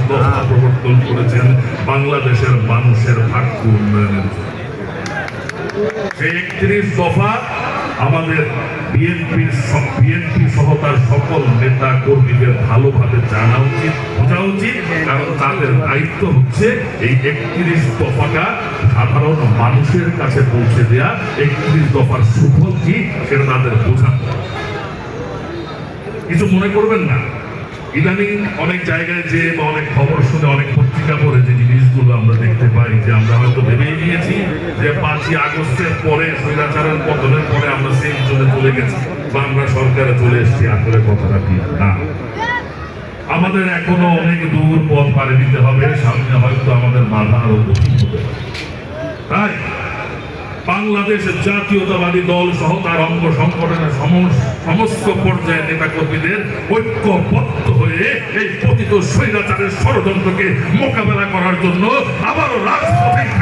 দফা প্রবর্তন করেছেন বাংলাদেশের মানুষের ভাগ্য উন্নয়নের জন্য। সেই 31 দফা আমাদের বিএনপি সহ তার সকল নেতা কর্মীদের ভালোভাবে জানা উচিত, বোঝা উচিত, কারণ তাদের দায়িত্ব হচ্ছে এই 31 দফাটা সাধারণ মানুষের কাছে পৌঁছে দেয়া। 31 দফার সুফল কি সেটা তাদের বোঝাতে হবে। কিছু মনে করবেন না, ইদানিং অনেক জায়গায় যে বা অনেক খবর শুনে অনেক পত্রিকা পড়ে যে জিনিসগুলো আমরা দেখতে পাই যে আমরা হয়তো ভেবেই নিয়েছি যে 5ই আগস্টের পরে স্বৈরাচারের পতনের পরে আমরা সেই চলে গেছি বা আমরা সরকারে চলে এসেছি। আসলে কথাটা ঠিক না, আমাদের এখনো অনেক দূর পথ পাড়ি দিতে হবে, সামনে হয়তো আমাদের বাধা আরো কঠিন হতে পারে। তাই বাংলাদেশ জাতীয়তাবাদী দল সহ তার অঙ্গ সংগঠনের সমস্ত পর্যায়ের নেতা কর্মীদের ঐক্যবদ্ধ হয়ে এই পতিত স্বৈরাচারের ষড়যন্ত্রকে মোকাবেলা করার জন্য আবারও রাজপথে